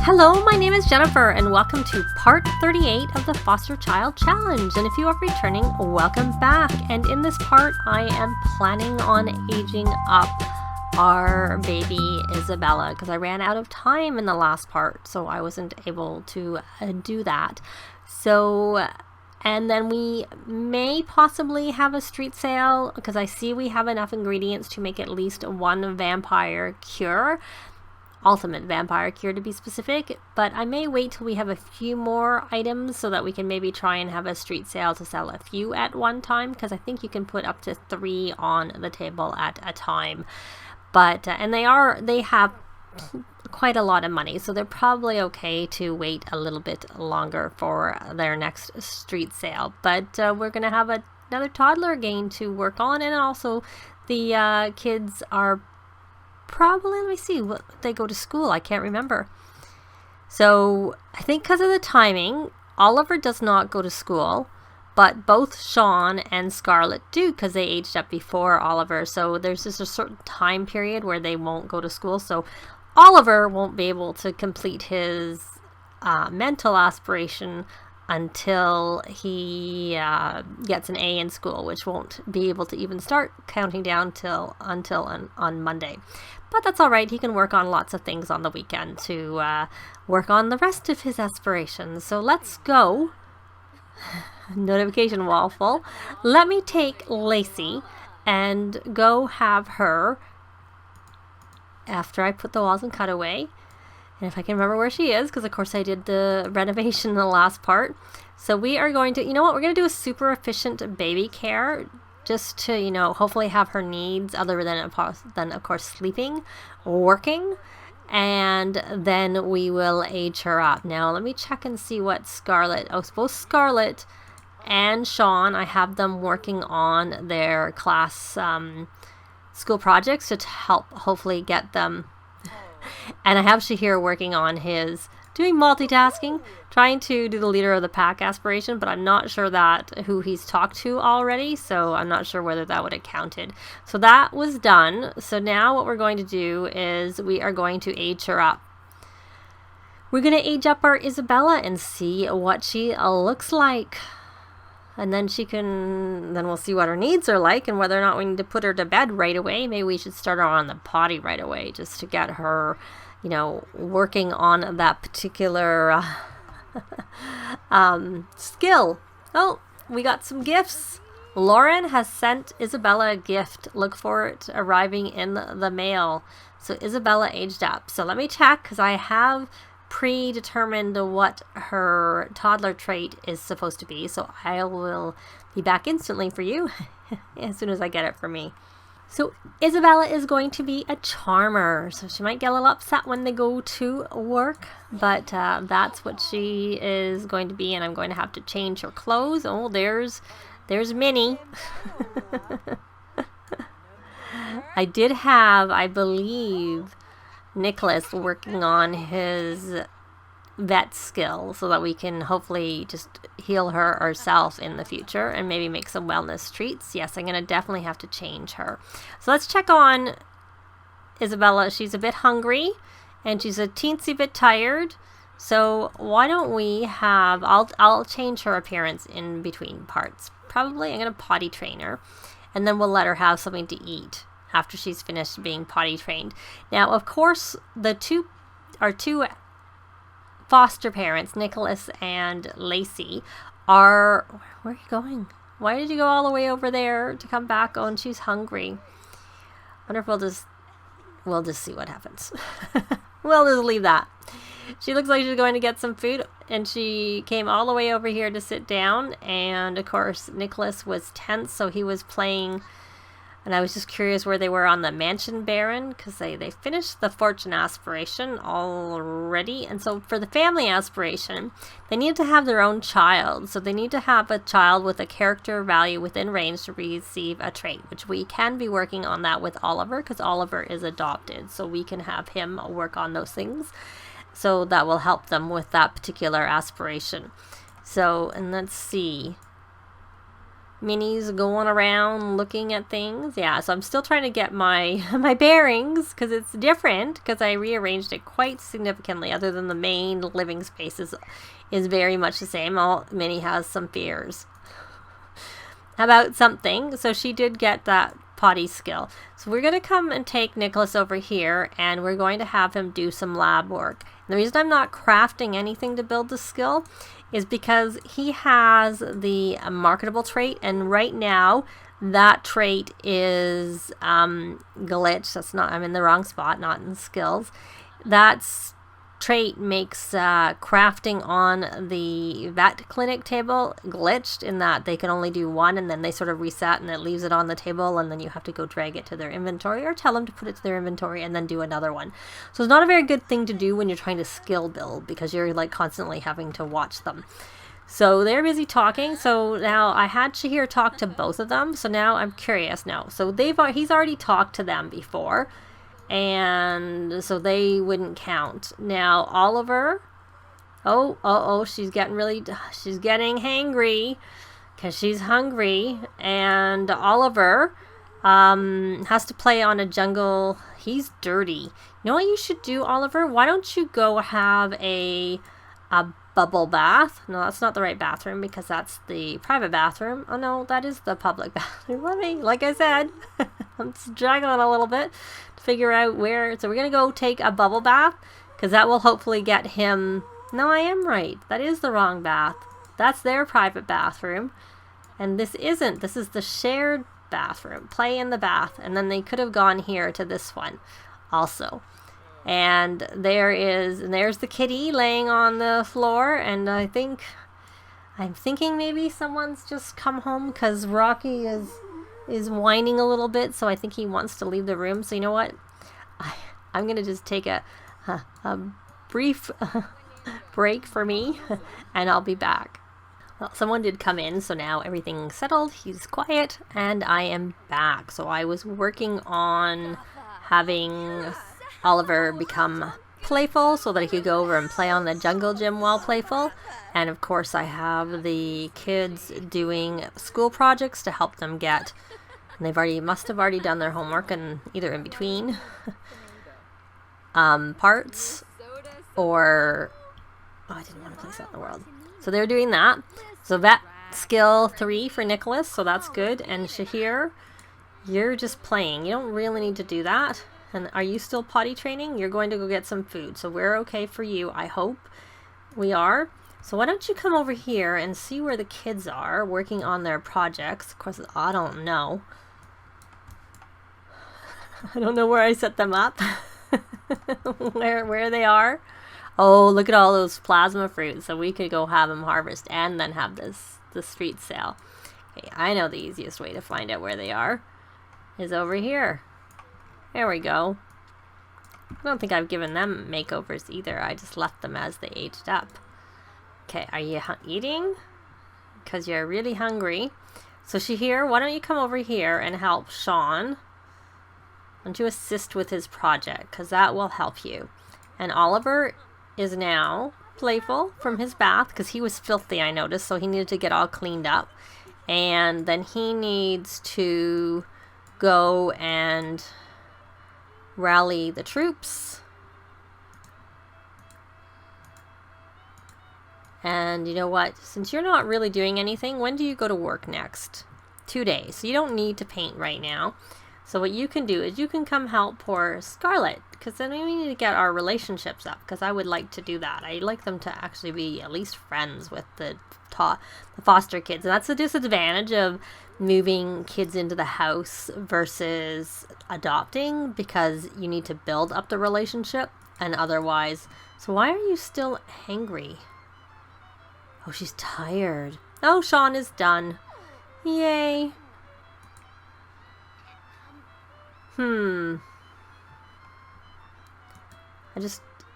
Hello, my name is Jennifer, and welcome to part 38 of the Foster Child Challenge. And if you are returning, welcome back. And in this part, I am planning on aging up our baby Isabella because I ran out of time in the last part, so I wasn't able to do that. And then we may possibly have a street sale because I see we have enough ingredients to make at least one vampire cure. Ultimate vampire cure to be specific, but I may wait till we have a few more items so that we can maybe try and have a street sale to sell a few at one time, because I think you can put up to 3 on the table at a time. But and they have quite a lot of money, so they're probably okay to wait a little bit longer for their next street sale. But we're gonna have another toddler game to work on, and also the kids are probably, let me see, what they go to school, I can't remember. So I think because of the timing, Oliver does not go to school, but both Sean and Scarlett do because they aged up before Oliver. So there's just a certain time period where they won't go to school. So Oliver won't be able to complete his mental aspiration until he gets an A in school, which won't be able to even start counting down until on Monday. But that's all right. He can work on lots of things on the weekend to work on the rest of his aspirations. So let's go. Notification wall full. Let me take Lacey and go have her after I put the walls in cutaway. And if I can remember where she is, because of course I did the renovation in the last part. So we are going to, we're going to do a super efficient baby care just to, hopefully have her needs other than of course sleeping, working, and then we will age her up. Now let me check and see what both Scarlett and Sean, I have them working on their class school projects to help hopefully get them. And I have Shahir working on doing multitasking, trying to do the leader of the pack aspiration, but I'm not sure who he's talked to already, so I'm not sure whether that would have counted. So that was done. So now what we're going to do is we are going to age her up. We're going to age up our Isabella and see what she looks like. And then then we'll see what her needs are like and whether or not we need to put her to bed right away. Maybe we should start her on the potty right away just to get her, working on that particular skill. Oh, we got some gifts. Lauren has sent Isabella a gift. Look for it arriving in the mail. So Isabella aged up. So let me check because I have predetermined what her toddler trait is supposed to be, so I will be back instantly for you as soon as I get it for me. So Isabella is going to be a charmer, so she might get a little upset when they go to work, but that's what she is going to be, and I'm going to have to change her clothes. Oh, there's Minnie. I did have, I believe, Nicholas working on his vet skill so that we can hopefully just heal her ourselves in the future and maybe make some wellness treats. Yes, I'm going to definitely have to change her. So let's check on Isabella. She's a bit hungry and she's a teensy bit tired. So why don't we I'll change her appearance in between parts. Probably I'm going to potty train her and then we'll let her have something to eat after she's finished being potty trained. Now, of course, our two foster parents, Nicholas and Lacey, where are you going? Why did you go all the way over there to come back? Oh, and she's hungry. I wonder if we'll just see what happens. We'll just leave that. She looks like she's going to get some food, and she came all the way over here to sit down, and of course, Nicholas was tense, so he was playing. And I was just curious where they were on the Mansion Baron, because they finished the Fortune aspiration already. And so for the family aspiration, they need to have their own child. So they need to have a child with a character value within range to receive a trait, which we can be working on that with Oliver, because Oliver is adopted. So we can have him work on those things. So that will help them with that particular aspiration. So, and let's see. Minnie's going around looking at things. Yeah, so I'm still trying to get my my bearings because it's different because I rearranged it quite significantly. Other than the main living space is very much the same. Minnie has some fears about something, so she did get that potty skill. So we're going to come and take Nicholas over here, and we're going to have him do some lab work. And the reason I'm not crafting anything to build the skill is because he has the marketable trait, and right now that trait is glitched. That's not, I'm in the wrong spot, not in skills. That's trait makes crafting on the vet clinic table glitched, in that they can only do one and then they sort of reset and it leaves it on the table, and then you have to go drag it to their inventory or tell them to put it to their inventory and then do another one. So it's not a very good thing to do when you're trying to skill build, because you're like constantly having to watch them. So they're busy talking. So now I had Shahir talk to both of them, so now I'm curious now. So he's already talked to them before, and so they wouldn't count. Now Oliver, she's getting hangry because she's hungry, and Oliver has to play on a jungle. He's dirty. You know what you should do, Oliver? Why don't you go have a bubble bath? No, that's not the right bathroom because that's the private bathroom. Oh no, that is the public bathroom. Like I said, I'm struggling a little bit to figure out where. So we're going to go take a bubble bath because that will hopefully get him. No, I am right. That is the wrong bath. That's their private bathroom. And this isn't. This is the shared bathroom. Play in the bath. And then they could have gone here to this one also. And there's the kitty laying on the floor, and I'm thinking maybe someone's just come home because Rocky is whining a little bit, so I think he wants to leave the room. So you know what? I'm gonna just take a brief break for me, and I'll be back. Well, someone did come in, so now everything's settled. He's quiet, and I am back. So I was working on having Oliver become playful so that he could go over and play on the jungle gym while playful. And of course I have the kids doing school projects to help them get, and they must have already done their homework, and either in between parts or I didn't want to place out in the world. So they're doing that. So vet skill 3 for Nicholas, so that's good. And Shahir, you're just playing. You don't really need to do that. And are you still potty training? You're going to go get some food. So we're okay for you. I hope we are. So why don't you come over here and see where the kids are working on their projects. Of course, I don't know. I don't know where I set them up. where they are. Oh, look at all those plasma fruits. So we could go have them harvest and then have the street sale. Okay, I know the easiest way to find out where they are is over here. There we go. I don't think I've given them makeovers either. I just left them as they aged up. Okay, are you eating? Because you're really hungry. So Shahir, why don't you come over here and help Sean? Why don't you assist with his project? Because that will help you. And Oliver is now playful from his bath because he was filthy, I noticed. So he needed to get all cleaned up. And then he needs to go and rally the troops. And you know what? Since you're not really doing anything, when do you go to work next? 2 days. So you don't need to paint right now. So what you can do is you can come help poor Scarlett, because then we need to get our relationships up, because I would like to do that. I'd like them to actually be at least friends with the foster kids. And that's the disadvantage of moving kids into the house versus adopting, because you need to build up the relationship, and otherwise. So why are you still hangry? Oh, she's tired. Oh, Sean is done. Yay.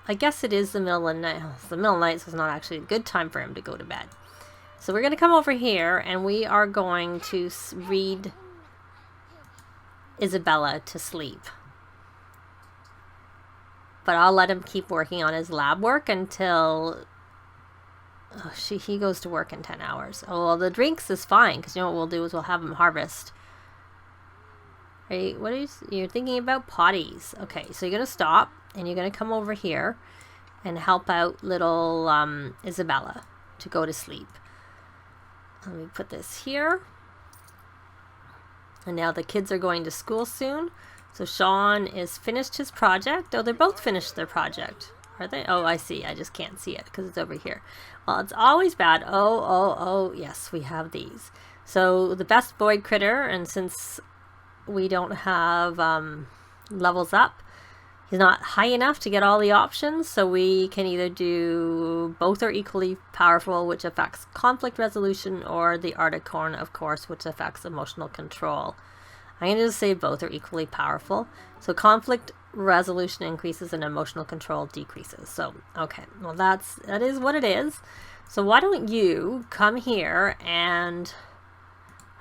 I guess it is the middle of the night. The middle of the night, so it's not actually a good time for him to go to bed. So we're going to come over here and we are going to read Isabella to sleep. But I'll let him keep working on his lab work until Oh, he goes to work in 10 hours. Oh, well, the drinks is fine, because you know what we'll do is we'll have him harvest. Right? What is you're thinking about potties? Okay, so you're gonna stop and you're gonna come over here and help out little Isabella to go to sleep. Let me put this here. And now the kids are going to school soon. So Sean is finished his project. Oh, they're both finished their project. Are they? Oh, I see. I just can't see it because it's over here. Well, it's always bad. Oh, yes, we have these. So the best boy critter, and since we don't have levels up, he's not high enough to get all the options, so we can either do both are equally powerful, which affects conflict resolution, or the Articorn, of course, which affects emotional control. I'm going to just say both are equally powerful. So conflict resolution increases and emotional control decreases. So, okay, well that is what it is. So why don't you come here, and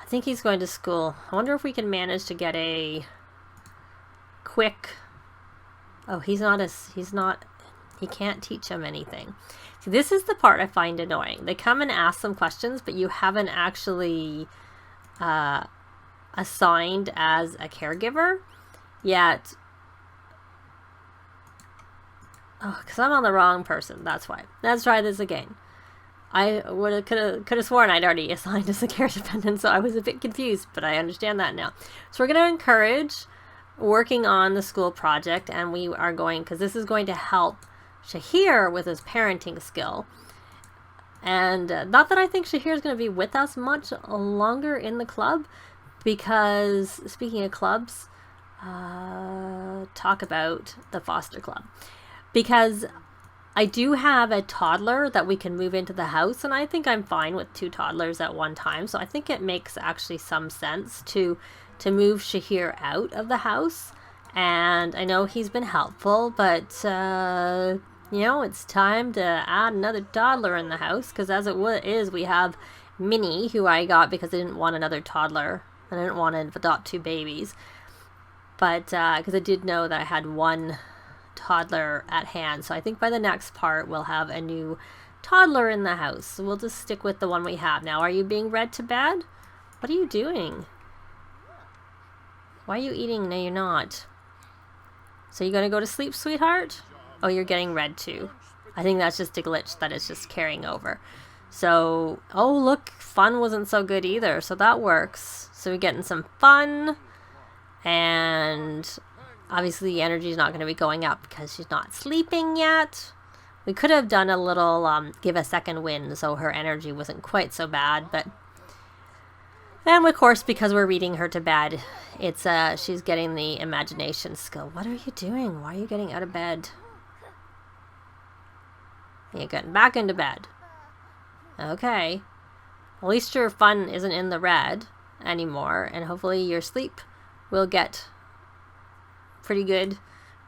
I think he's going to school. I wonder if we can manage to get a quick... Oh, he can't teach him anything. See, this is the part I find annoying. They come and ask some questions, but you haven't actually assigned as a caregiver yet. Oh, because I'm on the wrong person. That's why. Let's try this again. I could have sworn I'd already assigned as a care dependent, so I was a bit confused, but I understand that now. So we're going to encourage working on the school project, and we are going, because this is going to help Shahir with his parenting skill. And not that I think Shahir is going to be with us much longer in the club, because speaking of clubs, talk about the foster club, because I do have a toddler that we can move into the house, and I think I'm fine with 2 toddlers at one time. So I think it makes actually some sense to move Shahir out of the house. And I know he's been helpful, but you know, it's time to add another toddler in the house, because as it is, we have Minnie, who I got because I didn't want another toddler and I didn't want to adopt 2 babies, but because I did know that I had 1 toddler at hand. So I think by the next part we'll have a new toddler in the house. So we'll just stick with the one we have now. Are you being read to bed? What are you doing? Why are you eating? No, you're not. So you're gonna go to sleep, sweetheart? Oh, you're getting read to. I think that's just a glitch that is just carrying over. So, oh look, fun wasn't so good either, so that works. So we're getting some fun, and obviously the energy is not going to be going up because she's not sleeping yet. We could have done a little give a second wind so her energy wasn't quite so bad, but then of course because we're reading her to bed, it's she's getting the imagination skill. What are you doing? Why are you getting out of bed? You're getting back into bed. Okay. At least your fun isn't in the red anymore, and hopefully your sleep will get pretty good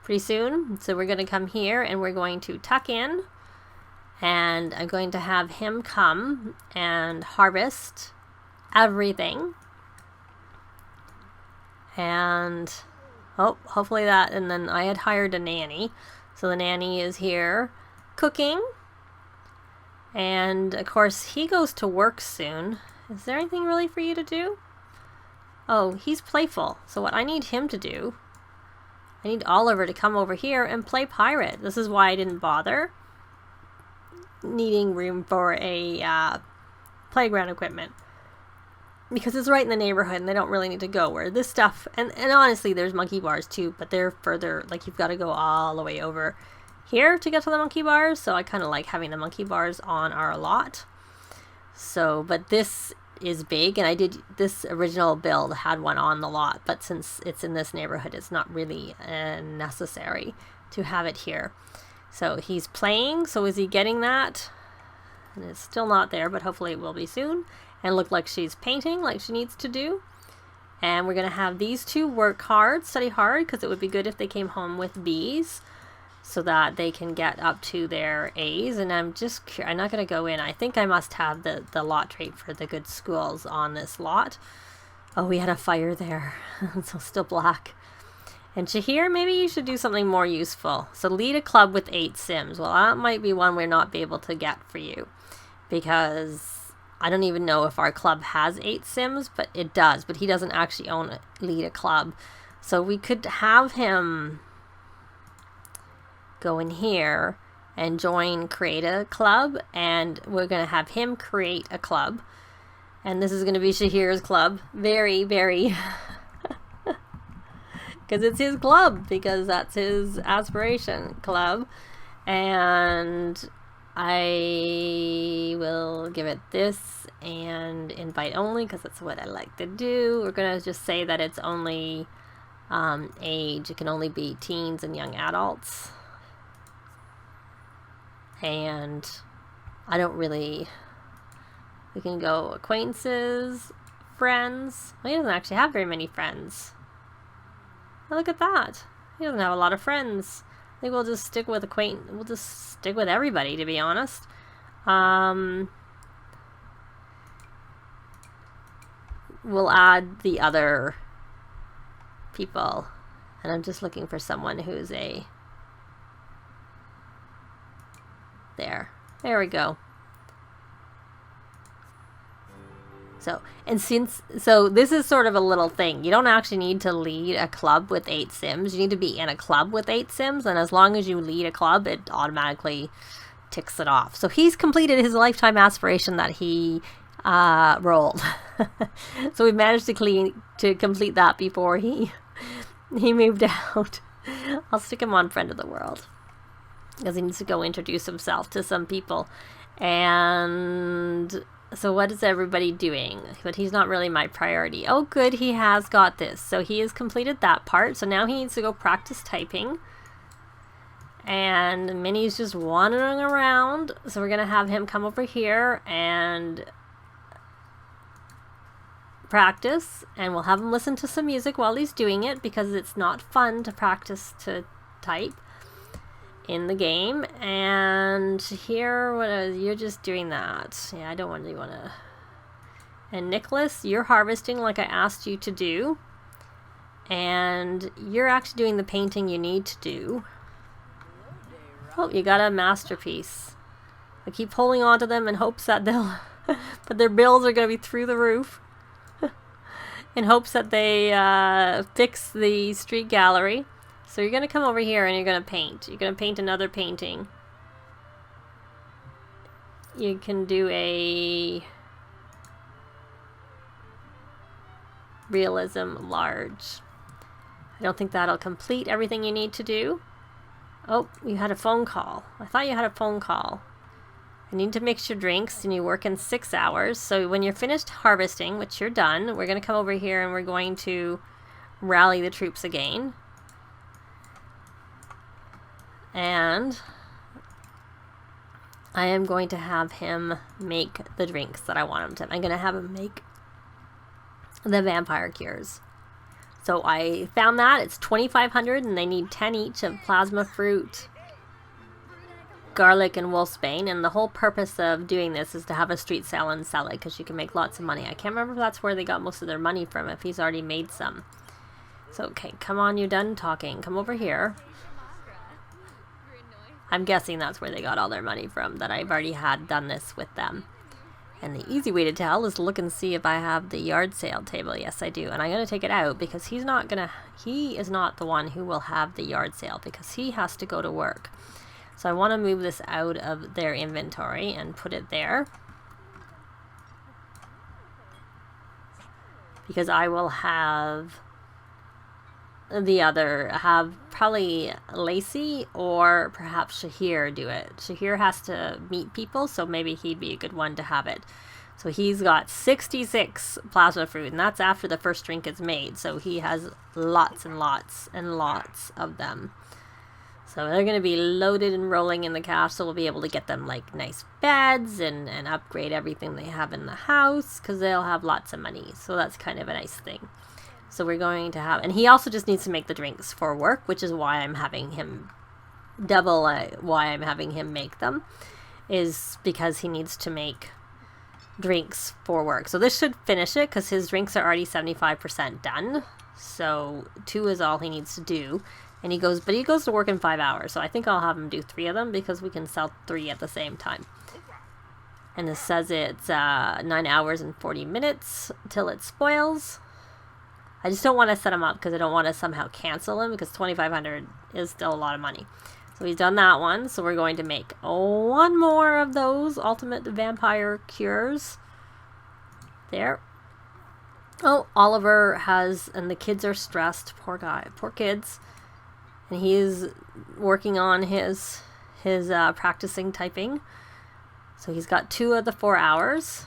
pretty soon. So we're going to come here and we're going to tuck in, and I'm going to have him come and harvest everything. And oh, hopefully that, and then I had hired a nanny, so the nanny is here cooking. And of course he goes to work soon. Is there anything really for you to do? Oh, he's playful. So what I need him to do, I need Oliver to come over here and play pirate. This is why I didn't bother needing room for a playground equipment, because it's right in the neighborhood and they don't really need to go where this stuff, and honestly there's monkey bars too, but they're further, like you've got to go all the way over here to get to the monkey bars. So I kind of like having the monkey bars on our lot. So, but this is big, and I did, this original build had one on the lot, but since it's in this neighborhood, it's not really necessary to have it here. So he's playing. So is he getting that? And it's still not there, but hopefully it will be soon. And look like she's painting like she needs to do. And we're going to have these 2 work hard, study hard, because it would be good if they came home with B's, so that they can get up to their A's. And I'm not going to go in. I think I must have the lot trait for the good schools on this lot. Oh, we had a fire there. So still black. And Shahir, maybe you should do something more useful. So lead a club with 8 Sims. Well, that might be one we're not be able to get for you, because I don't even know if our club has 8 Sims, but it does. But he doesn't actually lead a club. So we could have him go in here and create a club, and we're going to have him create a club. And this is going to be Shahir's club. Very, very... because it's his club, because that's his aspiration club. And I will give it this and invite only, because that's what I like to do. We're going to just say that it's only age. It can only be teens and young adults. And I don't really... We can go acquaintances, friends. Well, he doesn't actually have very many friends. Oh, look at that. He doesn't have a lot of friends. I think we'll just stick with we'll just stick with everybody, to be honest. We'll add the other people. And I'm just looking for someone who's a... There we go. So this is sort of a little thing. You don't actually need to lead a club with 8 Sims. You need to be in a club with 8 Sims, and as long as you lead a club, it automatically ticks it off. So he's completed his lifetime aspiration that he rolled. So we managed to complete that before he moved out. I'll stick him on Friend of the World, because he needs to go introduce himself to some people. And so what is everybody doing? But he's not really my priority. Oh, good, he has got this. So he has completed that part. So now he needs to go practice typing. And Minnie's just wandering around. So we're going to have him come over here and practice. And we'll have him listen to some music while he's doing it, because it's not fun to practice to type in the game. And here, you're just doing that. Yeah, I don't really want to. And Nicholas, you're harvesting like I asked you to do, and you're actually doing the painting you need to do. Oh, you got a masterpiece. I keep holding on to them in hopes that they'll but their bills are going to be through the roof. In hopes that they fix the street gallery. So you're going to come over here and you're going to paint. You're going to paint another painting. You can do a realism large. I don't think that'll complete everything you need to do. Oh, you had a phone call. I thought you had a phone call. I need to mix your drinks, and you work in 6 hours. So when you're finished harvesting, which you're done, we're going to come over here and we're going to rally the troops again. And I am going to have him make the drinks that I want him to. I'm going to have him make the vampire cures. So I found that it's 2,500, and they need 10 each of plasma fruit, garlic, and wolfsbane. And the whole purpose of doing this is to have a street sale and sell it, because you can make lots of money. I can't remember if that's where they got most of their money from, if he's already made some. So, okay, come on, you're done talking. Come over here. I'm guessing that's where they got all their money from, that I've already had done this with them. And the easy way to tell is look and see if I have the yard sale table. Yes, I do. And I'm going to take it out, because he is not the one who will have the yard sale, because he has to go to work. So I want to move this out of their inventory and put it there, because I will have probably Lacey or perhaps Shahir do it. Shahir has to meet people, so maybe he'd be a good one to have it. So he's got 66 plasma fruit, and that's after the first drink is made. So he has lots and lots and lots of them. So they're going to be loaded and rolling in the cash, so we'll be able to get them like nice beds and upgrade everything they have in the house, because they'll have lots of money. So that's kind of a nice thing. So we're going to have, and he also just needs to make the drinks for work, which is why I'm having him why I'm having him make them, is because he needs to make drinks for work. So this should finish it, because his drinks are already 75% done. So 2 is all he needs to do. And he goes to work in 5 hours. So I think I'll have him do 3 of them, because we can sell 3 at the same time. And it says it's 9 hours and 40 minutes till it spoils. I just don't want to set him up because I don't want to somehow cancel him, because $2,500 is still a lot of money. So he's done that one. So we're going to make one more of those ultimate vampire cures. There. Oh, Oliver has, and the kids are stressed. Poor guy, poor kids. And he's working on his practicing typing. So he's got 2 of the 4 hours.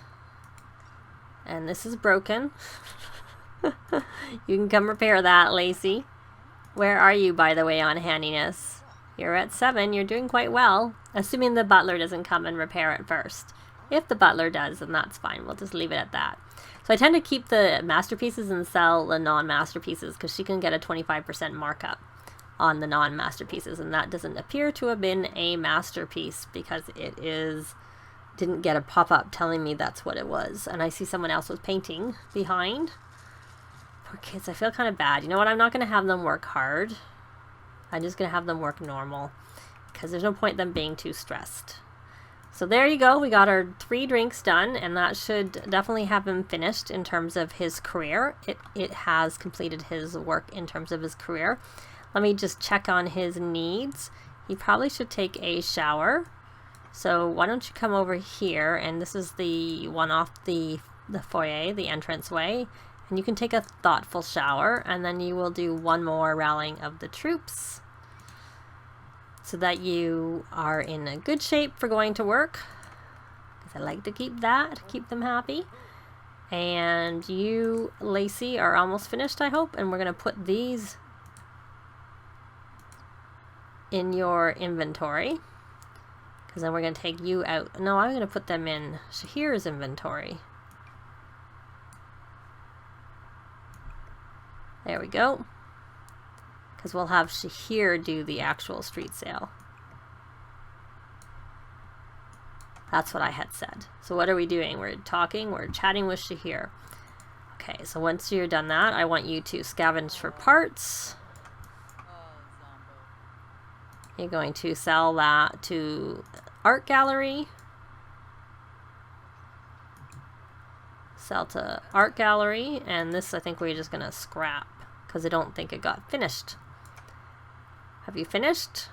And this is broken. You can come repair that, Lacey. Where are you, by the way, on handiness? You're at 7. You're doing quite well. Assuming the butler doesn't come and repair it first. If the butler does, then that's fine. We'll just leave it at that. So I tend to keep the masterpieces and sell the non-masterpieces, because she can get a 25% markup on the non-masterpieces. And that doesn't appear to have been a masterpiece, because it didn't get a pop-up telling me that's what it was. And I see someone else was painting behind. Poor kids, I feel kind of bad. You know what? I'm not going to have them work hard. I'm just going to have them work normal, because there's no point them being too stressed. So there you go. We got our 3 drinks done, and that should definitely have him finished in terms of his career. It has completed his work in terms of his career. Let me just check on his needs. He probably should take a shower. So why don't you come over here, and this is the one off the foyer, the entranceway, and you can take a thoughtful shower, and then you will do one more rallying of the troops so that you are in a good shape for going to work, because I like to keep them happy. And you, Lacey, are almost finished, I hope, and we're going to put these in your inventory, because then we're going to take you out. No, I'm going to put them in Shahir's inventory. There we go. Because we'll have Shahir do the actual street sale. That's what I had said. So what are we doing? We're chatting with Shahir. Okay, so once you're done that, I want you to scavenge for parts. You're going to sell that to art gallery. Sell to art gallery, and this I think we're just gonna scrap, because I don't think it got finished. Have you finished?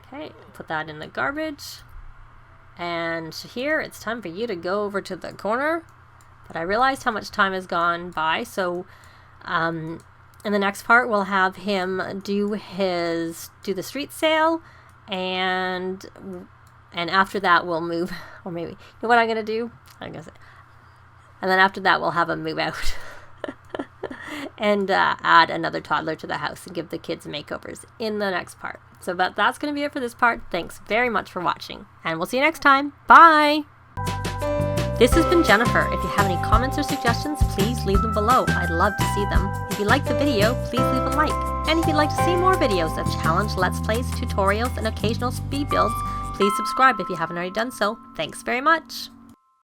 Okay, put that in the garbage. And Shahir, it's time for you to go over to the corner. But I realized how much time has gone by, so in the next part we'll have him do the street sale, and after that we'll move, or maybe, you know what I'm gonna do? I'm gonna say, and then after that we'll have him move out. And add another toddler to the house and give the kids makeovers in the next part. So that's going to be it for this part. Thanks very much for watching, and we'll see you next time. Bye! This has been Jennifer. If you have any comments or suggestions, please leave them below. I'd love to see them. If you liked the video, please leave a like. And if you'd like to see more videos of challenge, let's plays, tutorials, and occasional speed builds, please subscribe if you haven't already done so. Thanks very much!